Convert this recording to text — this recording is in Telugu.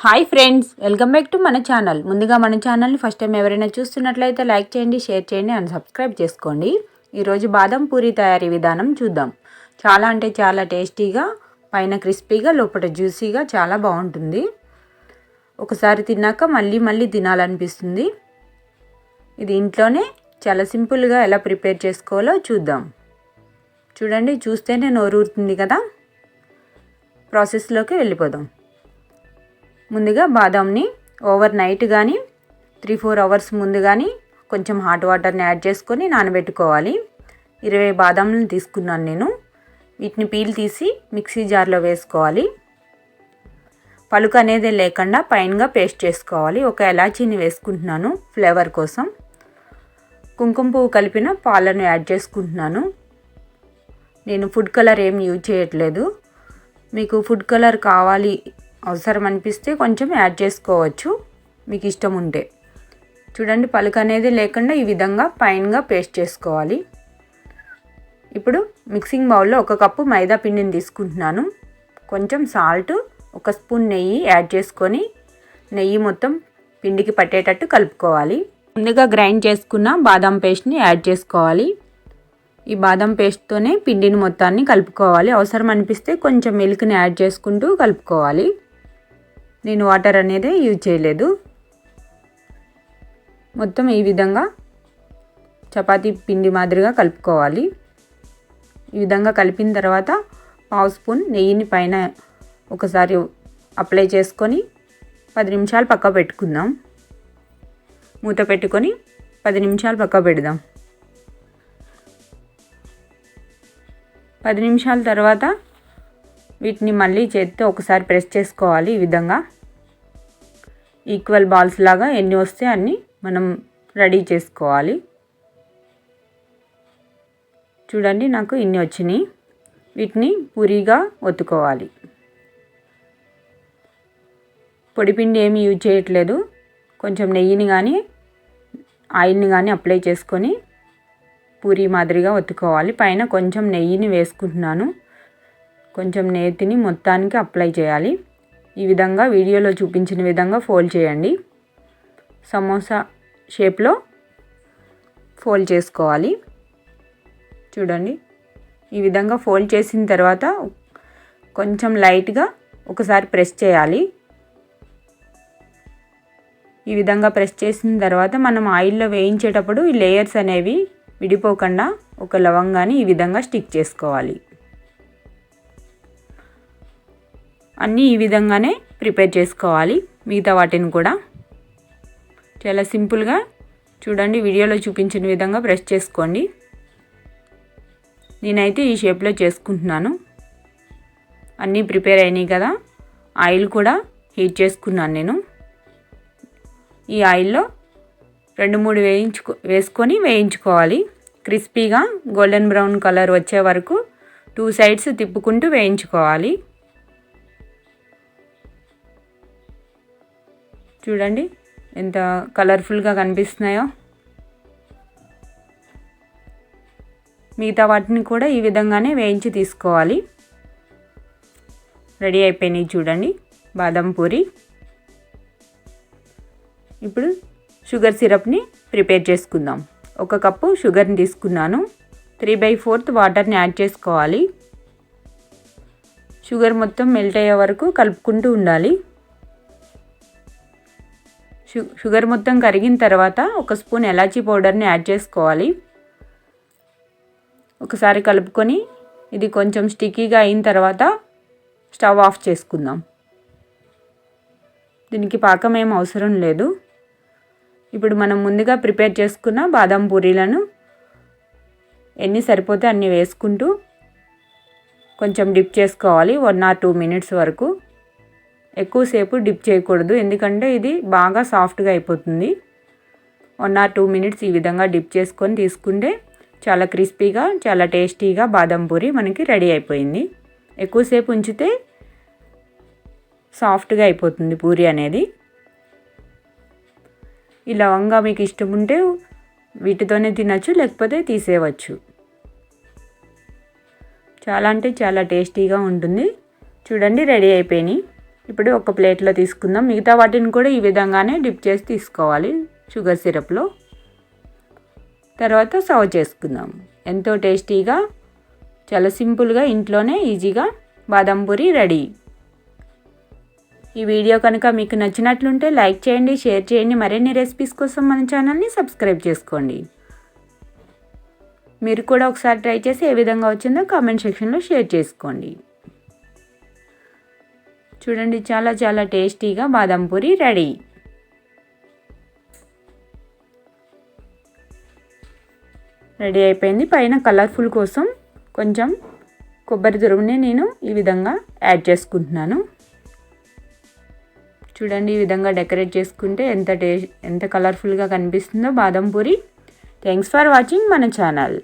Hi friends, welcome back to మన ఛానల్. ముందుగా మన ఛానల్ని ఫస్ట్ టైం ఎవరైనా చూస్తున్నట్లయితే లైక్ చేయండి, షేర్ చేయండి అండ్ సబ్స్క్రైబ్ చేసుకోండి. ఈరోజు బాదం పూరి తయారీ విధానం చూద్దాం. చాలా అంటే చాలా టేస్టీగా, పైన క్రిస్పీగా, లోపల జ్యూసీగా చాలా బాగుంటుంది. ఒకసారి తిన్నాక మళ్ళీ మళ్ళీ తినాలనిపిస్తుంది. ఇది ఇంట్లోనే చాలా సింపుల్గా ఎలా ప్రిపేర్ చేసుకోవాలో చూద్దాం. చూడండి, చూస్తేనే నోరూరుతుంది కదా. ప్రాసెస్లోకి వెళ్ళిపోదాం. ముందుగా బాదంని ఓవర్ నైట్ కానీ 3-4 అవర్స్ ముందు కానీ కొంచెం హాట్ వాటర్ని యాడ్ చేసుకొని నానబెట్టుకోవాలి. 20 బాదంలను తీసుకున్నాను నేను. వీటిని పీల్ తీసి మిక్సీ జార్లో వేసుకోవాలి. పలుకు అనేది లేకుండా పైనగా పేస్ట్ చేసుకోవాలి. ఒక ఎలాచీని వేసుకుంటున్నాను ఫ్లేవర్ కోసం. కుంకుమ పువ్వు కలిపిన పాలను యాడ్ చేసుకుంటున్నాను. నేను ఫుడ్ కలర్ ఏం యూజ్ చేయట్లేదు. మీకు ఫుడ్ కలర్ కావాలి అవసరం అనిపిస్తే కొంచెం యాడ్ చేసుకోవచ్చు, మీకు ఇష్టం ఉంటే. చూడండి, పలుకు అనేది లేకుండా ఈ విధంగా పైనగా పేస్ట్ చేసుకోవాలి. ఇప్పుడు మిక్సింగ్ బౌల్లో 1 కప్పు మైదా పిండిని తీసుకుంటున్నాను. కొంచెం సాల్ట్, 1 స్పూన్ నెయ్యి యాడ్ చేసుకొని నెయ్యి మొత్తం పిండికి పట్టేటట్టు కలుపుకోవాలి. ముందుగా గ్రైండ్ చేసుకున్న బాదం పేస్ట్ని యాడ్ చేసుకోవాలి. ఈ బాదం పేస్ట్తోనే పిండిని మొత్తాన్ని కలుపుకోవాలి. అవసరం అనిపిస్తే కొంచెం మిల్క్ని యాడ్ చేసుకుంటూ కలుపుకోవాలి. నేను వాటర్ అనేది యూజ్ చేయలేదు. మొత్తం ఈ విధంగా చపాతీ పిండి మాదిరిగా కలుపుకోవాలి. ఈ విధంగా కలిపిన తర్వాత 1/2 స్పూన్ నెయ్యిని పైన ఒకసారి అప్లై చేసుకొని 10 నిమిషాలు పక్క పెట్టుకుందాం. మూత పెట్టుకొని 10 నిమిషాలు పక్క పెడదాం. 10 నిమిషాల తర్వాత వీటిని మళ్ళీ చేత్తో ఒకసారి ప్రెస్ చేసుకోవాలి. ఈ విధంగా ఈక్వల్ బాల్స్ లాగా ఎన్ని వస్తే అన్ని మనం రెడీ చేసుకోవాలి. చూడండి, నాకు ఇన్ని వచ్చినాయి. వీటిని పూరీగా ఒత్తుకోవాలి. పొడిపిండి ఏమి యూజ్ చేయట్లేదు. కొంచెం నెయ్యిని కానీ ఆయిల్ని కానీ అప్లై చేసుకొని పూరీ మాదిరిగా ఒత్తుకోవాలి. పైన కొంచెం నెయ్యిని వేసుకుంటున్నాను. కొంచెం నేతిని మొత్తానికి అప్లై చేయాలి. ఈ విధంగా వీడియోలో చూపించిన విధంగా ఫోల్డ్ చేయండి. సమోసా షేప్లో ఫోల్డ్ చేసుకోవాలి. చూడండి, ఈ విధంగా ఫోల్డ్ చేసిన తర్వాత కొంచెం లైట్గా ఒకసారి ప్రెస్ చేయాలి. ఈ విధంగా ప్రెస్ చేసిన తర్వాత మనం ఆయిల్లో వేయించేటప్పుడు ఈ లేయర్స్ అనేవి విడిపోకుండా ఒక లవంగాన్ని ఈ విధంగా స్టిక్ చేసుకోవాలి. అన్నీ ఈ విధంగానే ప్రిపేర్ చేసుకోవాలి. మిగతా వాటిని కూడా చాలా సింపుల్గా చూడండి, వీడియోలో చూపించిన విధంగా ప్రెస్ చేసుకోండి. నేనైతే ఈ షేప్లో చేసుకుంటున్నాను. అన్నీ ప్రిపేర్ అయినాయి కదా. ఆయిల్ కూడా హీట్ చేసుకున్నాను నేను. ఈ ఆయిల్లో 2-3 వేసుకొని వేయించుకోవాలి. క్రిస్పీగా గోల్డెన్ బ్రౌన్ కలర్ వచ్చే వరకు 2 సైడ్స్ తిప్పుకుంటూ వేయించుకోవాలి. చూడండి ఎంత కలర్ఫుల్గా కనిపిస్తున్నాయో. మిగతా వాటిని కూడా ఈ విధంగానే వేయించి తీసుకోవాలి. రెడీ అయిపోయినాయి చూడండి బాదం పూరి. ఇప్పుడు షుగర్ సిరప్ని ప్రిపేర్ చేసుకుందాం. 1 కప్పు షుగర్ని తీసుకున్నాను. 3/4 వాటర్ని యాడ్ చేసుకోవాలి. షుగర్ మొత్తం మెల్ట్ అయ్యే వరకు కలుపుకుంటూ ఉండాలి. షుగర్ మొత్తం కరిగిన తర్వాత 1 స్పూన్ ఎలాచీ పౌడర్ని యాడ్ చేసుకోవాలి. ఒకసారి కలుపుకొని ఇది కొంచెం స్టిక్కీగా అయిన తర్వాత స్టవ్ ఆఫ్ చేసుకుందాం. దీనికి పాకం ఏం అవసరం లేదు. ఇప్పుడు మనం ముందుగా ప్రిపేర్ చేసుకున్న బాదం పూరీలను ఎన్ని సరిపోతే అన్ని వేసుకుంటూ కొంచెం డిప్ చేసుకోవాలి. 1 or 2 మినిట్స్ వరకు. ఎక్కువసేపు డిప్ చేయకూడదు, ఎందుకంటే ఇది బాగా సాఫ్ట్గా అయిపోతుంది. 1 or 2 మినిట్స్ ఈ విధంగా డిప్ చేసుకొని తీసుకుంటే చాలా క్రిస్పీగా, చాలా టేస్టీగా బాదం పూరి మనకి రెడీ అయిపోయింది. ఎక్కువసేపు ఉంచితే సాఫ్ట్గా అయిపోతుంది పూరి అనేది. ఈ లవంగా మీకు ఇష్టం ఉంటే వీటితోనే తినచ్చు, లేకపోతే తీసేయవచ్చు. చాలా అంటే చాలా టేస్టీగా ఉంటుంది. చూడండి, రెడీ అయిపోయినాయి. ఇప్పుడు ఒక ప్లేట్లో తీసుకుందాం. మిగతా వాటిని కూడా ఈ విధంగానే డిప్ చేసి తీసుకోవాలి షుగర్ సిరప్లో. తర్వాత సర్వ్ చేసుకుందాం. ఎంతో టేస్టీగా, చాలా సింపుల్గా ఇంట్లోనే ఈజీగా బాదం పూరి రెడీ. ఈ వీడియో కనుక మీకు నచ్చినట్లుంటే లైక్ చేయండి, షేర్ చేయండి. మరిన్ని రెసిపీస్ కోసం మన ఛానల్ని సబ్స్క్రైబ్ చేసుకోండి. మీరు కూడా ఒకసారి ట్రై చేసి ఏ విధంగా వచ్చిందో కామెంట్ సెక్షన్లో షేర్ చేసుకోండి. చూడండి, చాలా చాలా టేస్టీగా బాదం పూరి రెడీ. రెడీ అయిపోయింది. పైన కలర్ఫుల్ కోసం కొంచెం కొబ్బరి తురుముని నేను ఈ విధంగా యాడ్ చేసుకుంటున్నాను. చూడండి, ఈ విధంగా డెకరేట్ చేసుకుంటే ఎంత కలర్ఫుల్గా కనిపిస్తుందో బాదం పూరి. థ్యాంక్స్ ఫర్ వాచింగ్ మన ఛానల్.